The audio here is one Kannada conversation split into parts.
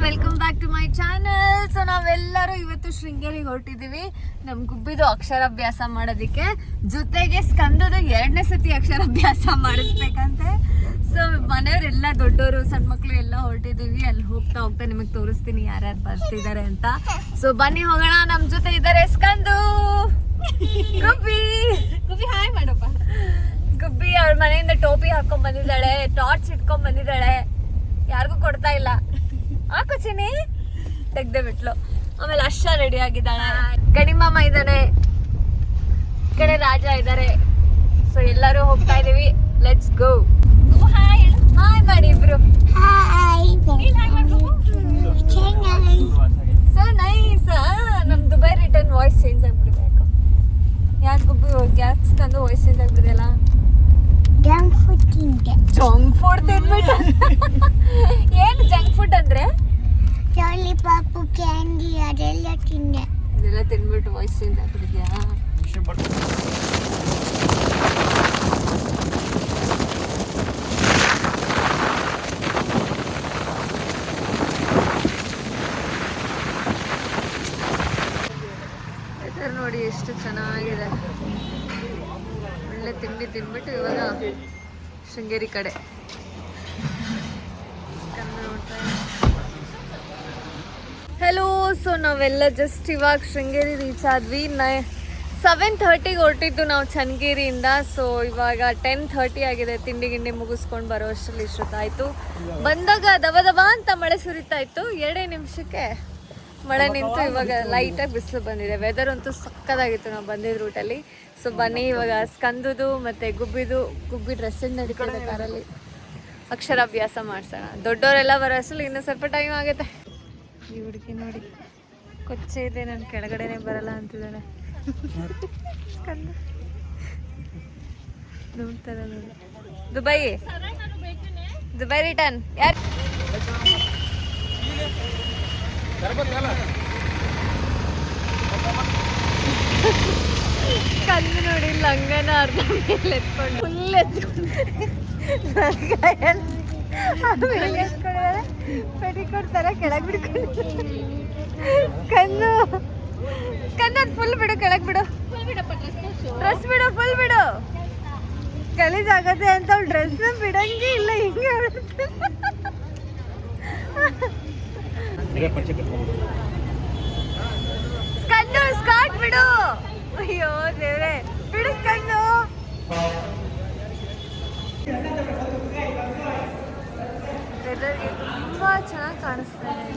Welcome back to my channel. So ನಾವೆಲ್ಲರೂ ಇವತ್ತು ಶೃಂಗೇರಿಗೆ ಹೊರಟಿದ್ದೀವಿ ನಮ್ ಗುಬ್ಬಿದು ಅಕ್ಷರಾಭ್ಯಾಸ ಮಾಡೋದಕ್ಕೆ, ಜೊತೆಗೆ ಸ್ಕಂದದ 2ನೇ ಸತಿ ಅಕ್ಷರಾಭ್ಯಾಸ ಮಾಡಿಸ್ಬೇಕಂತೆ. ಸೊ ಮನೆಯವರೆಲ್ಲ ದೊಡ್ಡವರು ಸಣ್ಣ ಮಕ್ಳು ಎಲ್ಲ ಹೊರಟಿದ್ದೀವಿ. ಅಲ್ಲಿ ಹೋಗ್ತಾ ಹೋಗ್ತಾ ನಿಮಗೆ ತೋರಿಸ್ತೀನಿ ಯಾರ್ಯಾರು ಬರ್ತಿದ್ದಾರೆ ಅಂತ. ಸೊ ಬನ್ನಿ ಹೋಗೋಣ. ನಮ್ ಜೊತೆ ಇದ್ದಾರೆ ಸ್ಕಂದು, ಗುಬ್ಬಿ. ಗುಬ್ಬಿ ಹಾಯ್ ಮಾಡಪ್ಪ. ಗುಬ್ಬಿ ಅವಳ ಮನೆಯಿಂದ ಟೋಪಿ ಹಾಕೊಂಡ್ ಬಂದಿದ್ದಾಳೆ, ಟಾರ್ಚ್ ಇಟ್ಕೊಂಡ್ ಬಂದಿದ್ದಾಳೆ, ಯಾರಿಗೂ ಕೊಡ್ತಾ ಇಲ್ಲ. ಹಾಕು ಚಿನಿ, ತೆಗ್ದೆ ಬಿಟ್ಲು. ಆಮೇಲೆ ಅಷ್ಟ ರೆಡಿ ಆಗಿದ್ದಾಳೆ. ಗಡಿಮಾಮ ಇದ್ದಾನೆ, ಈ ಕಡೆ ರಾಜ ಇದ್ದಾರೆ. ಸೊ ಎಲ್ಲರೂ ಹೋಗ್ತಾ ಇದೀವಿ. Let's go. ಹಾಯ್ ಹಾಯ್ ಮಾಡಿ ಇಬ್ರು. So nice. ನಮ್ ದುಬೈ ರಿಟರ್ನ್ ವಾಯ್ಸ್ ಚೇಂಜ್ ಆಗ್ಬಿಟ್ಟಿದೆ. ಯಾಕೆ ಗುಬ್ಬಿ ಯಾಕೆ ತಂದು ವಾಯ್ಸ್ ಚೇಂಜ್ ಆಗ್ಬಿಟ್ಟಿದೆಯಲ್ಲ? ಜಂಕ್ ಫುಡ್ ತಿನ್ಬಿಟ್ಟು. ಏನು ಜಂಕ್ ಫುಡ್ ಅಂದ್ರೆ? ಲಾಲಿಪಾಪು, ಕ್ಯಾಂಡಿ ಅದೆಲ್ಲ ತಿಂದೆ. ಇದೆಲ್ಲ ತಿನ್ಬಿಟ್ಟು ವಾಯ್ಸ್ ಚೇಂಜ್ ಆಗ್ಬಿಟ್ಟಿದ್ಯಾ? ವೆದರ್ ನೋಡಿ ಎಷ್ಟು ಚೆನ್ನಾಗಿದೆ. ಒಳ್ಳೆ ತಿಂಡಿ ತಿನ್ಬಿಟ್ಟು ಇವಾಗ ಶೃಂಗೇರಿ ಕಡೆ ಹೆಲೋ. ಸೊ ನಾವೆಲ್ಲ ಜಸ್ಟ್ ಇವಾಗ ಶೃಂಗೇರಿ ರೀಚ್ ಆದ್ವಿ. 7:30ಗೆ ಹೊರಟಿದ್ದು ನಾವು ಚನ್ನಗಿರಿಯಿಂದ. ಸೊ ಇವಾಗ 10:30 ಆಗಿದೆ. ತಿಂಡಿ ಗಿಂಡಿ ಮುಗಿಸ್ಕೊಂಡು ಬರೋ ಅಷ್ಟರಲ್ಲಿ ಇಷ್ಟೊತ್ತಾಯಿತು. ಬಂದಾಗ ದವ ದವ ಅಂತ ಮಳೆ ಸುರಿತಾ ಇತ್ತು. 2 ನಿಮಿಷಕ್ಕೆ ಮಳೆ ನಿಂತು ಇವಾಗ ಲೈಟಾಗಿ ಬಿಸಿಲು ಬಂದಿದೆ. ವೆದರ್ ಅಂತೂ ಸಕ್ಕದಾಗಿತ್ತು ನಾವು ಬಂದಿದ್ದ ರೂಟಲ್ಲಿ. ಸೊ ಬನ್ನಿ ಇವಾಗ ಸ್ಕಂದುದು ಮತ್ತು ಗುಬ್ಬಿ ಡ್ರೆಸ್ಸಿಂದ ನಡೀತದೆ ಕಾರಲ್ಲಿ. ಅಕ್ಷರಾಭ್ಯಾಸ ಮಾಡ್ಸೋಣ. ದೊಡ್ಡವರೆಲ್ಲ ಬರೋ ಅಷ್ಟರಲ್ಲಿ ಇನ್ನೂ ಸ್ವಲ್ಪ ಟೈಮ್ ಆಗುತ್ತೆ. ಈ ಹುಡುಗಿ ನೋಡಿ ಕೊಚ್ಚೆ ಇದೆ, ನಾನು ಕೆಳಗಡೆನೆ ಬರಲ್ಲ ಅಂತಿದ್ದಾಳೆ. ಸ್ಕಂದು ನೋಡ್ತಾರೆ ನೋಡಿ. ದುಬೈ ರಿಟರ್ನ್ ಯಾರು? ಕಂದು ನೋಡಿ ಲಂಗನ ಅರ್ಧ ಮೇಲೆ ಎತ್ಕೊಂಡು ಫುಲ್ ಎತ್ಕೊಂಡಿದ್ದಾರೆ. ಪೆಟಿಕೋಟ್ ತರ ಕೆಳಗೆ ಬಿಡ್ಕೊಂಡು. ಕಂದು ಅದು ಫುಲ್ ಬಿಡು, ಕೆಳಗೆ ಬಿಡು, ಡ್ರೆಸ್ ಬಿಡು, ಫುಲ್ ಬಿಡು. ಗಲೀಜಾಗತ್ತೆ ಅಂತ ಡ್ರೆಸ್ನ ಬಿಡಂಗೆ ಇಲ್ಲ. ಹಿಂಗೆ ಕಂದು ಸ್ಕಾರ್ಟ್ ಬಿಡು. ಅಯ್ಯೋ ದೇವ್ರೆ, ಬಿಡು ಕಂದು. ವೆದರ್ಗೆ ತುಂಬಾ ಚೆನ್ನಾಗಿ ಕಾಣಿಸ್ತಾ ಇದೆ.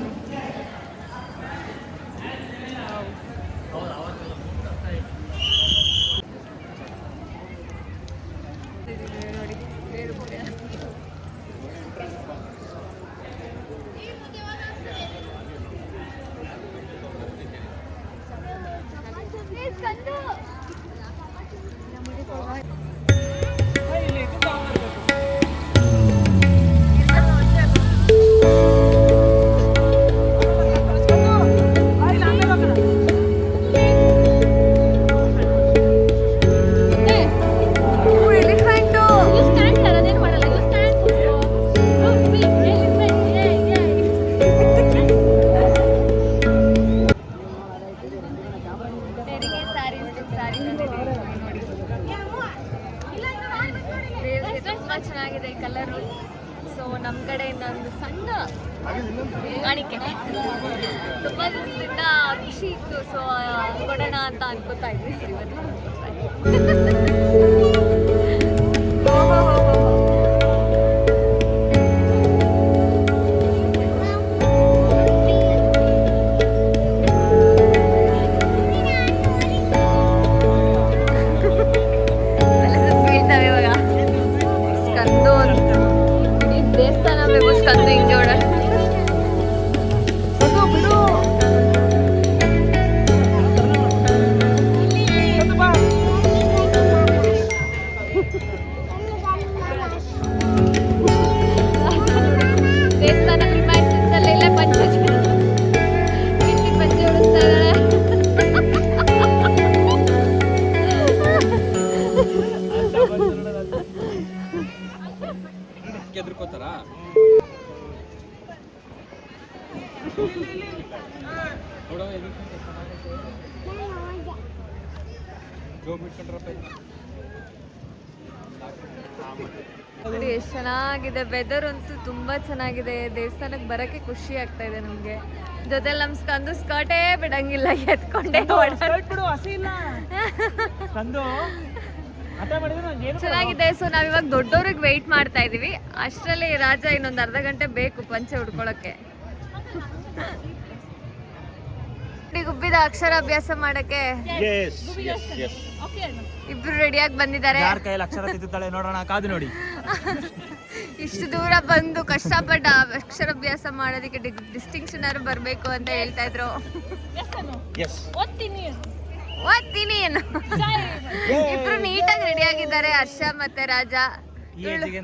ನೋಡಿ ತುಂಬಾ ಚೆನ್ನಾಗಿದೆ ಕಲರು. ಸೊ ನಮ್ಮ ಕಡೆಯಿಂದ ಒಂದು ಸಣ್ಣ ಕಾಣಿಕೆ. ತುಂಬಾ ದಿವಸದಿಂದ ಖುಷಿ ಇತ್ತು. ಸೊ ಕೊಡೋಣ ಅಂತ ಅನ್ಕೋತಾ ಇದ್ವಿ. ಸೊ ಇವತ್ತು ದೇವಸ್ಥಾನ ಬೇಕಂತ ಹಿಂಗೆ ಓಡ ದೇವಸ್ಥಾನ ಪ್ರಿಮೈಸಸ್ಸಲ್ಲೆಲ್ಲ ಪಂಚೆ ಹೊಡಿಸ್ತಾ ಇದ್ದಾಳೆ. ನೋಡಿ ಎಷ್ಟು ಚೆನ್ನಾಗಿದೆ, ವೆದರ್ ಅಂತೂ ತುಂಬಾ ಚೆನ್ನಾಗಿದೆ. ದೇವಸ್ಥಾನಕ್ಕೆ ಬರಕ್ಕೆ ಖುಷಿ ಆಗ್ತಾ ಇದೆ ನಮ್ಗೆ. ಜೊತೆಲಿ ನಮ್ ಸ್ಕಂದು ಸ್ಕರ್ಟೇ ಬಿಡಂಗಿಲ್ಲ, ಎತ್ಕೊಂಡೇ ಚೆನ್ನಾಗಿದೆ. ಸೊ ನಾವಿವಾಗ ದೊಡ್ಡವ್ರಿಗೆ ವೆಯ್ಟ್ ಮಾಡ್ತಾ ಇದೀವಿ. ಅಷ್ಟರಲ್ಲಿ ರಾಜ ಇನ್ನೊಂದು ಅರ್ಧ ಗಂಟೆ ಬೇಕು ಪಂಚೆ ಉಡ್ಕೊಳಕ್ಕೆ. ಗುಬ್ಬಿದ ಅಕ್ಷರಾಭ್ಯಾಸ ಮಾಡಕ್ಕೆ ಇಬ್ರು ರೆಡಿಯಾಗಿ ಬಂದಿದ್ದಾರೆ. ನೋಡೋಣ, ಕಾದು ನೋಡಿ. ಇಷ್ಟು ದೂರ ಬಂದು ಕಷ್ಟಪಟ್ಟ ಅಕ್ಷರಾಭ್ಯಾಸ ಮಾಡೋದಕ್ಕೆ ಡಿಸ್ಟಿಂಕ್ಷನ್ ಆದ್ರೂ ಬರ್ಬೇಕು ಅಂತ ಹೇಳ್ತಾ ಇದ್ರು. ಓದ್ತೀನಿ ಇಬ್ರು ನೀಟಾಗಿ ರೆಡಿ ಆಗಿದ್ದಾರೆ, ಹರ್ಷ ಮತ್ತೆ ರಾಜ.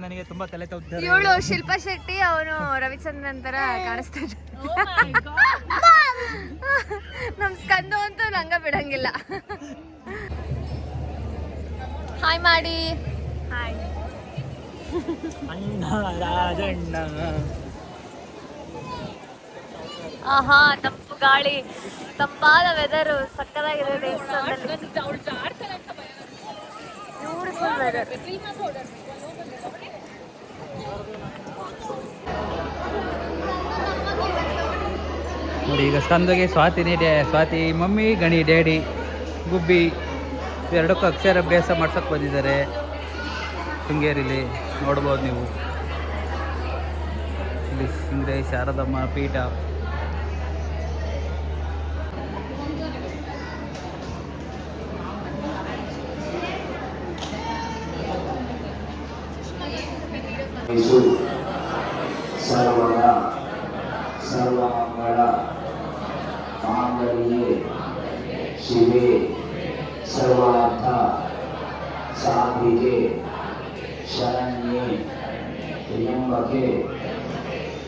ನನಗೆ ತುಂಬಾ ತಲೆ ಇವಳು ಶಿಲ್ಪಾ ಶೆಟ್ಟಿ, ಅವನು ರವಿಚಂದ್ರನ್ ತರ ಕಾಣಿಸ್ತಾ ಇದ್ರು. ನಮ್ ಸ್ಕಂದು ಅಂತೂ ನಂಗ ಬಿಡಂಗಿಲ್ಲ. ಹಾಯ್ ಮಾಡಿ. ಹಾಯ್. ಆಹಾ, ತಂಪು ಗಾಳಿ, ತಂಪಾದ ವೆದರ್, ಸಕ್ಕದಾಗಿದೆ ದೇವಸ್ಥಾನದಲ್ಲಿ. Beautiful weather. ನೋಡಿ, ಈಗ ಸ್ಕಂದಗೆ ಸ್ವಾತಿ ಮಮ್ಮಿ, ಗಣಿ ಡ್ಯಾಡಿ, ಗುಬ್ಬಿ ಎರಡಕ್ಕೂ ಅಕ್ಷರಾಭ್ಯಾಸ ಮಾಡ್ಸೋಕೆ ಬಂದಿದ್ದಾರೆ ಶೃಂಗೇರಿಲಿ. ನೋಡ್ಬೋದು ನೀವು, ಇಲ್ಲಿ ಶೃಂಗೇರಿ ಶಾರದಮ್ಮ ಪೀಠ. ಸರ್ವಮಂಗಳ ಮಾಂಗಲ್ಯೆ ಶಿವೆ ಸರ್ವಾರ್ಥ ಸಾಧಿಕೆ ಶರಣ್ಯೆ ತ್ರ್ಯಂಬಕೆ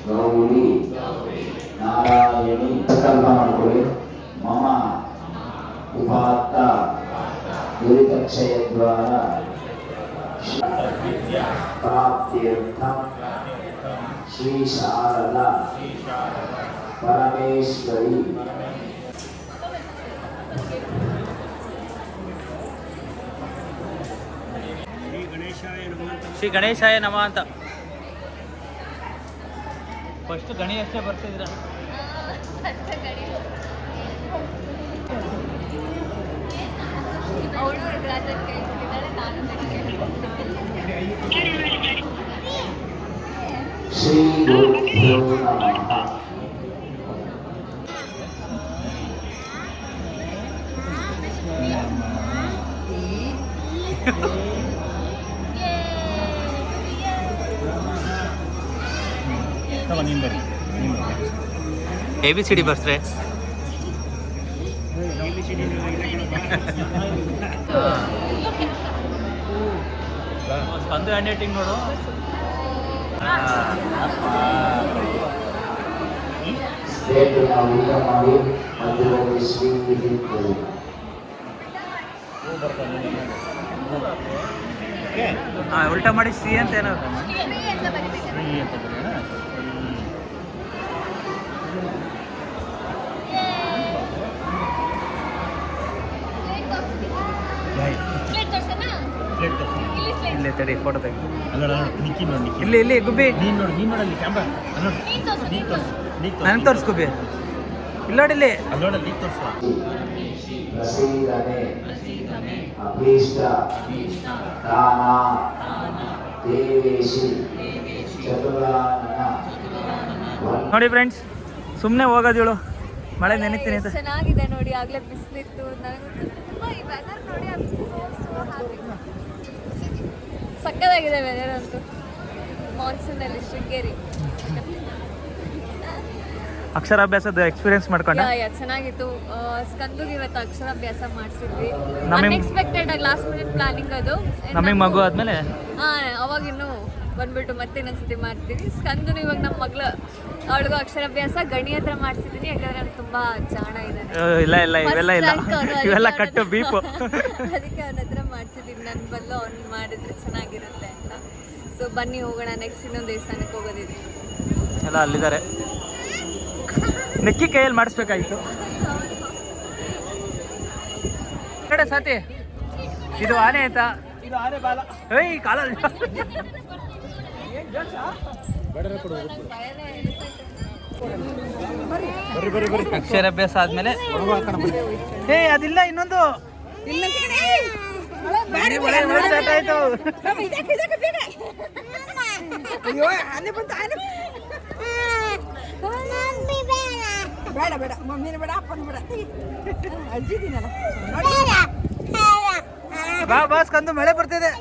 ಗೌರಿ ನಾರಾಯಣಿ. ಸಂಕಲ್ಪ ಮಾಡಿಕೊಳ್ಳಿ. ಮಮ ಉಪಾತ್ತ ದುರಿತಕ್ಷಯದ್ವಾರ ಪ್ರಾಪ್ತ್ಯರ್ಥಂ ಶ್ರೀ ಶಾರದಾ ಪರಮೇಶ್ವರಿ ಶ್ರೀ ಗಣೇಶಾಯ ನಮಃ ಅಂತ ಫಸ್ಟ್ ಗಣೇಶ ಬರ್ತಿದ್ರ. ಶ್ರೀ ಗುರುಭ್ಯೋ ನಮಃ. ABCD ಬರ್ಸ್ರೆ. ಸ್ಪಂದು ಹ್ಯಾಂಡ್ ರೈಟಿಂಗ್ ನೋಡು. ಸ್ನೇಹಿತರನ್ನ ಊಟ ಮಾಡಿ ಮಧ್ಯದಲ್ಲಿ ಸ್ವೀಟ್ ಇರ್ತದೆ. ಉಲ್ಟಾ ಮಾಡಿ ಶ್ರೀ ಅಂತ ಏನೋ. ಇಲ್ಲೇ ತಡಿ, ಫೋಟೋ ತೆಗಿ. ಇಲ್ಲಿ ಇಲ್ಲಿ ಗುಬ್ಬಿ ನನಗೆ ತೋರಿಸ್ ಗುಬ್ಬಿ. ಇಲ್ಲ ನೋಡಿ ಇಲ್ಲಿ. ಪ್ರಸೀದನೆ ಅಭೀಷ್ಟ ದಾನ ದೇವೇಶಿ ಚತುರಾನನ. ನೋಡಿ ಫ್ರೆಂಡ್ಸ್, ಸುಮ್ಮನೆ ಹೋಗೋದಿಳು, ಮಳೆ ನೆನಿತೀನಿ ಅಂತ. ಚೆನ್ನಾಗಿದೆ ನೋಡಿ, ಆಗ್ಲೇ ಬಿಸಿಲಿತ್ತು. ನನಗೆ ತುಂಬಾ ಈ ವೆದರ್ ನೋಡಿ ಸಕ್ಕದಾಗಿದೆ ವೆದರ್ ಅಂತೂ. ಮಾನ್ಸೂನ್ ಅಲ್ಲಿ ಶೃಂಗೇರಿ ಅಕ್ಷರಾಭ್ಯಾಸದ ಎಕ್ಸ್ಪೀರಿಯನ್ಸ್ ಮಾಡ್ಕೊಂಡ. ಚೆನ್ನಾಗಿತ್ತು. ಸ್ಕಂದುಗೆ ಇವತ್ತು ಅಕ್ಷರಾಭ್ಯಾಸ ಮಾಡಿಸಿದ್ವಿ. ನಮಗೆ ಅನ್ಎಕ್ಸ್ಪೆಕ್ಟೆಡ್ ಆಗಿ ಲಾಸ್ಟ್ ಮಿನಿಟ್ ಪ್ಲಾನಿಂಗ್ ಅದು. ನಮಗೆ ಮಗು ಆದ್ಮೇಲೆ ಅವಾಗಿನ್ನು ಬಂದ್ಬಿಟ್ಟು ಮತ್ತೆ ಇನ್ನೊಂದ್ಸತಿ ಮಾಡ್ತೀವಿ. ಸ್ಕಂದು ಇವಾಗ ನಮ್ಮ ಮಗಳು, ಅವಳಿಗೂ ಅಕ್ಷರಾಭ್ಯಾಸ ಗಣಿ ಹತ್ರ ಮಾಡಿಸಿದ್ದೀನಿ, ಯಾಕಂದ್ರೆ ಅವ್ನು ತುಂಬಾ ಜಾಣ ಇದ್ದಾನೆ. ಇಲ್ಲ ಇಲ್ಲ ಇವೆಲ್ಲ ಇಲ್ಲ, ಇವೆಲ್ಲ ಕಟ್ಟು ಬೀಪು. ಅದಕ್ಕೆ ಅವನ ಹತ್ರ ಮಾಡಿಸಿದ್ದೀನಿ. ನನ್ನ ಬಲ್ಲು ಅವ್ನು ಮಾಡಿದ್ರೆ ಚೆನ್ನಾಗಿರುತ್ತೆ ಅಂತ. ಸೊ ಬನ್ನಿ ಹೋಗೋಣ, ನೆಕ್ಸ್ಟ್ ಇನ್ನೊಂದು ದೇವಸ್ಥಾನಕ್ಕೆ ಹೋಗೋದಿದೆ. ಎಲ್ಲ ಅಲ್ಲಿದ್ದಾರೆ. ನಿಕ್ಕಿ ಕೈಯಲ್ಲಿ ಮಾಡಿಸ್ಬೇಕಾಗಿತ್ತು. ಕಡೆ ಸಾತಿ ಇದು ಆನೆ ಆಯ್ತಾ? ಇದು ಆನೆ ಬಾಲ. ಏಯ್ ಕಾಲಲ್ಲಿ ಅಕ್ಷರಾಭ್ಯಾಸ ಆದ್ಮೇಲೆ ಅದಿಲ್ಲ ಇನ್ನೊಂದು ಆಯ್ತು. ಬೇಡ ಬೇಡ ಮಮ್ಮಿನ ಬೇಡ ಅಪ್ಪನ ಬೇಡ ಅಜ್ಜಿದ್ದೀನಲ್ಲ ಬಾ ಬಾಸ್ ಕಂದು ಮಳೆ ಬರ್ತಿದೆ.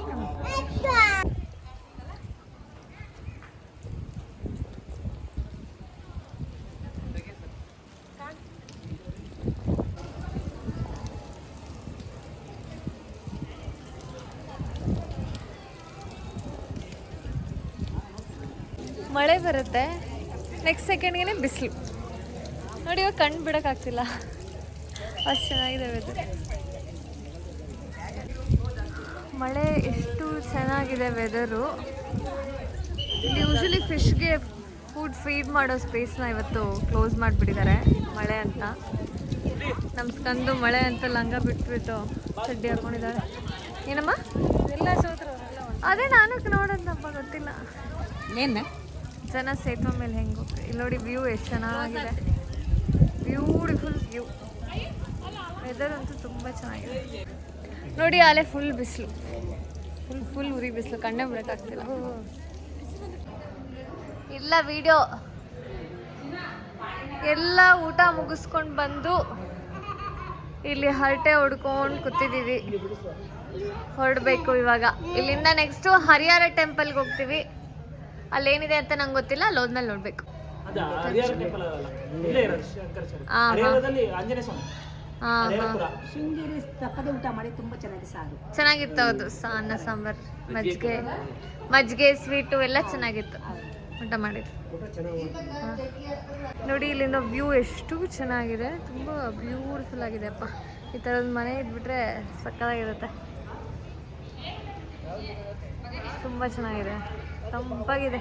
ಮಳೆ ಬರುತ್ತೆ, ನೆಕ್ಸ್ಟ್ ಸೆಕೆಂಡ್ಗೆ ಬಿಸಿಲು. ನೋಡಿ ಇವಾಗ ಕಣ್ಣು ಬಿಡೋಕ್ಕಾಗ್ತಿಲ್ಲ, ಅಷ್ಟು ಚೆನ್ನಾಗಿದೆ ವೆದರ್. ಮಳೆ ಎಷ್ಟು ಚೆನ್ನಾಗಿದೆ ವೆದರು. ಇಲ್ಲಿ ಯೂಶಲಿ ಫಿಶ್ಗೆ ಫುಡ್ ಫೀಡ್ ಮಾಡೋ ಸ್ಪೇಸ್ನ ಇವತ್ತು ಕ್ಲೋಸ್ ಮಾಡಿಬಿಟ್ಟಿದ್ದಾರೆ ಮಳೆ ಅಂತ. ನಮ್ಮ ಸ್ಕಂದು ಮಳೆ ಅಂತ ಲಂಗ ಬಿಟ್ಬಿಟ್ಟು ಚಡ್ಡಿ ಹಾಕೊಂಡಿದ್ದಾಳೆ. ಏನಮ್ಮ ಎಲ್ಲ ಸೋತ್ರು? ಅದೇ ನಾನು ನೋಡೋದಪ್ಪ, ಗೊತ್ತಿಲ್ಲ ಏನು ಜನ ಸೇತುವೆ ಮೇಲೆ ಹೆಂಗೆ ಹೋಗ್ತಾರೆ. ಇಲ್ಲಿ ನೋಡಿ ವ್ಯೂ ಎಷ್ಟು ಚೆನ್ನಾಗಿದೆ, ಬ್ಯೂಟಿಫುಲ್ ವ್ಯೂ. ವೆದರ್ ಅಂತೂ ತುಂಬ ಚೆನ್ನಾಗಿದೆ. ನೋಡಿ ಅಲ್ಲೇ ಫುಲ್ ಬಿಸಿಲು, ಫುಲ್ ಉರಿ ಬಿಸಿಲು, ಕಣ್ಣೇ ಬಿಡೋಕ್ಕಾಗ್ತಿಲ್ಲ. ಇಲ್ಲ ವಿಡಿಯೋ ಎಲ್ಲ ಊಟ ಮುಗಿಸ್ಕೊಂಡು ಬಂದು ಇಲ್ಲಿ ಹರಟೆ ಹೊಡ್ಕೊಂಡು ಕೂತಿದ್ದೀವಿ. ಹೊರಡಬೇಕು ಇವಾಗ. ಇಲ್ಲಿಂದ ನೆಕ್ಸ್ಟು ಹರಿಹರ ಟೆಂಪಲ್ಗೆ ಹೋಗ್ತೀವಿ. ಅಲ್ಲೇನಿದೆ ಅಂತ ನಂಗೆ ಗೊತ್ತಿಲ್ಲ, ಅಲ್ಲಿ ಹೋದ್ಮೇಲೆ ನೋಡಬೇಕು. ಶೃಂಗೇರಿ ತಪ್ಪದೆ ಊಟ ಮಾಡಿ ತುಂಬ ಚೆನ್ನಾಗಿ ಸಾರು ಚೆನ್ನಾಗಿತ್ತು. ಹೌದು, ಅನ್ನ ಸಾಂಬಾರು, ಮಜ್ಜಿಗೆ ಸ್ವೀಟು ಎಲ್ಲ ಚೆನ್ನಾಗಿತ್ತು. ಊಟ ಮಾಡಿದ್ದು ನೋಡಿ. ಇಲ್ಲಿಂದ ವ್ಯೂ ಎಷ್ಟು ಚೆನ್ನಾಗಿದೆ, ತುಂಬ ಬ್ಯೂಟಿಫುಲ್ ಆಗಿದೆ ಅಪ್ಪ. ಈ ಥರದ ಮನೆ ಇದ್ಬಿಟ್ರೆ ಸಕ್ಕತ್ತಾಗಿರುತ್ತೆ. ತುಂಬ ಚೆನ್ನಾಗಿದೆ, ತಂಪಾಗಿದೆ.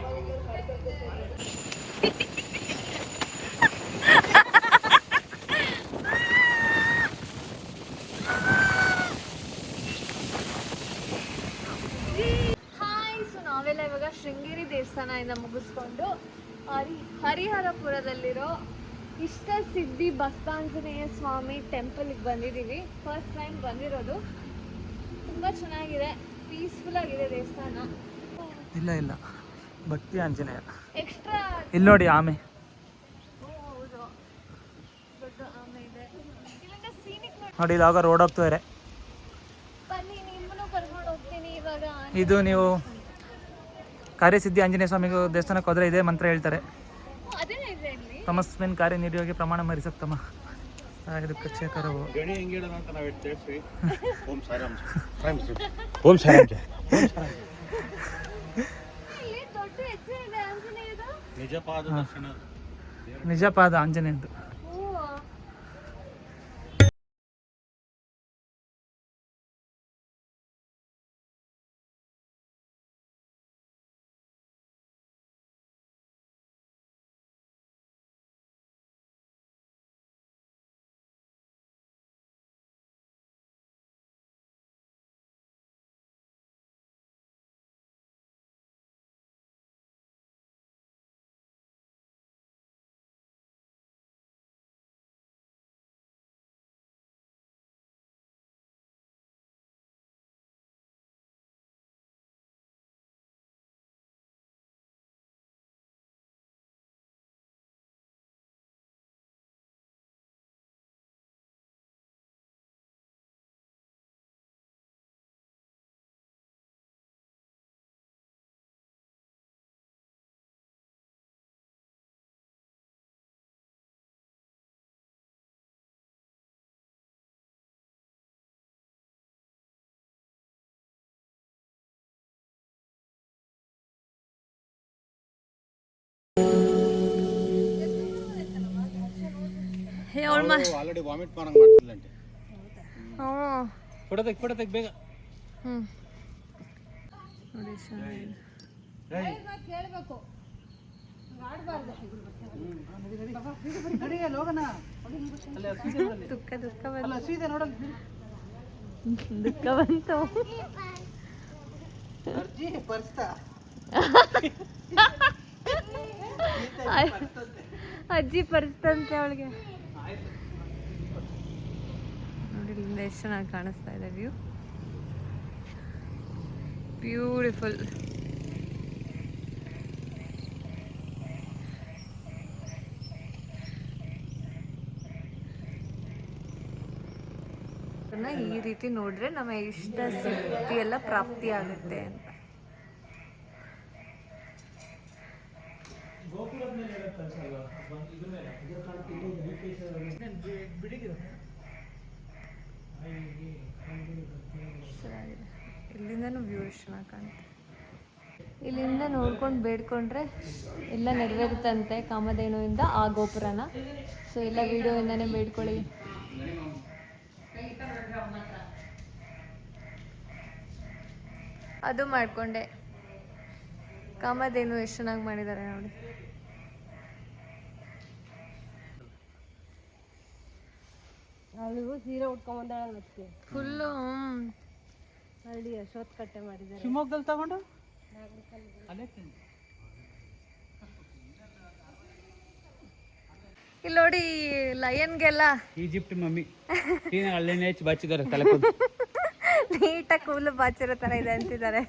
ನಾವೆಲ್ಲ ಇವಾಗ ಶೃಂಗೇರಿ ದೇವಸ್ಥಾನದಿಂದ ಮುಗಿಸ್ಕೊಂಡು ಹರಿಹರಪುರದಲ್ಲಿರೋ ಇಷ್ಟ ಸಿದ್ಧಿ ಭಕ್ತಾಂಜನೇಯ ಸ್ವಾಮಿ ಟೆಂಪಲ್ಗೆ ಬಂದಿದ್ದೀವಿ. ಫಸ್ಟ್ ಟೈಮ್ ಬಂದಿರೋದು. ತುಂಬ ಚೆನ್ನಾಗಿದೆ, ಪೀಸ್ಫುಲ್ ಆಗಿದೆ ದೇವಸ್ಥಾನ. ಇಲ್ಲ ಭಕ್ತಿ ಆಂಜನೇಯ. ಎಕ್ಸ್ಟ್ರಾ ಇಲ್ಲಿ ನೋಡಿ ಆಮೆ. ಹೌದು, ದೊಡ್ಡ ಆಮೆ ಇದೆ. ಇಲ್ಲಿಂದ ಸೀನಿಕ್ ನೋಡಿ ಇವಾಗ ರೋಡ್ ಹೋಗ್ತಾರೆ. ಬನ್ನಿ, ನಿಮ್ಮನ್ನು ಕರ್ಕೊಂಡು ಹೋಗ್ತೀನಿ ಇವಾಗ. ಇದು ನೀವು ಕಾರ್ಯಸಿದ್ಧಿ ಆಂಜನೇಯ ಸ್ವಾಮಿ ದೇವಸ್ಥಾನಕ್ಕೆ ಹೋದ್ರೆ ಇದೇ ಮಂತ್ರ ಹೇಳ್ತಾರೆ. ಅದೇನೇ ಇದೆ ಇಲ್ಲಿ. ತಮಸ್ಮಿನ್ ಕಾರ್ಯ ನಿರ್ಯೋಗಿ ಪ್ರಮಾಣ ಮರಿಸಕ್ತಮ ಇದು ಕಕ್ಷಕರವು. ಗಣಿ ಹೆಂಗಿಡೋದು ಅಂತ ನಾವು ಹೇಳ್ತೀವಿ. ಓಂ ಸಾರಾಮ್ ಓಂ ಸಾರಾಮ್ ಇಲ್ಲಿ ದೊಡ್ಡ ಹೆಸರು ಇದೆ ಆಂಜನೇಯದು. ನಿಜಪಾದ ದರ್ಶನ. ನಿಜಪಾದ ಆಂಜನೇಯದ್ದು. ಆಲ್ರೆಡಿ ವಾಮಿಟ್ ಮಾಡಂಗ್ ಮಾಡ್ತಿಲ್ಲಂತೆ. ಫೋಟೋ ತೆಗ್ ಬೇಗ. ನೋಡಿ ದುಃಖ ದುಃಖ ದುಃಖ ಬಂತು. ಅಜ್ಜಿ ಪರಿಸ್ತಂತೆ ಅವಳಿಗೆ. ನೋಡಿ ಇಲ್ಲಿಂದ ಎಷ್ಟು ಚೆನ್ನಾಗಿ ಕಾಣಿಸ್ತಾ ಇದೆ ವ್ಯೂ. ಬ್ಯೂಟಿಫುಲ್. ಈ ರೀತಿ ನೋಡ್ರೆ ನಮ್ಮ ಇಷ್ಟ ಸಿದ್ಧಿ ಎಲ್ಲ ಪ್ರಾಪ್ತಿ ಆಗುತ್ತೆ ಅಂತ. ಇಲ್ಲಿಂದನೂ ವ್ಯೂ ಎಷ್ಟು ಚೆನ್ನಾಗಿ ಕಾಣುತ್ತೆ. ಇಲ್ಲಿಂದ ನೋಡ್ಕೊಂಡು ಬೇಡ್ಕೊಂಡ್ರೆ ಎಲ್ಲ ನೆರವೇರುತ್ತಂತೆ ಕಾಮಧೇನುವಿಂದ ಆ ಗೋಪುರನ. ಸೊ ಎಲ್ಲ ವಿಡಿಯೋಯಿಂದನೇ ಬೇಡ್ಕೊಳ್ಳಿ. ಅದು ಮಾಡ್ಕೊಂಡೆ. ಕಾಮಧೇನು ಎಷ್ಟು ಚೆನ್ನಾಗಿ ಮಾಡಿದ್ದಾರೆ ನೋಡಿ. ಅವಳಿಗೂ ಸೀರೆ ಉಟ್ಕೊಂಬಂದಾಳ ಫುಲ್ಲು ಹಳ್ಳಿ ಅಶೋತ್ ಕಟ್ಟೆ ಮಾಡಿದ್ದಾರೆ. ಶಿವಮೊಗ್ಗದಲ್ಲಿ ತಗೊಂಡು ಇಲ್ಲಿ ನೋಡಿ ಲಯನ್ಗೆಲ್ಲ ಈಜಿಪ್ಟ್ ಮಮ್ಮಿ ಅಲ್ಲೇನೆ ಹೆಚ್ಚು ಬಾಚಿದ್ದಾರೆ ತಲೆ ನೀಟಾಗಿ ಕೂದಲು ಬಾಚಿರೋ ಥರ ಇದೆ ಅಂತಿದ್ದಾರೆ.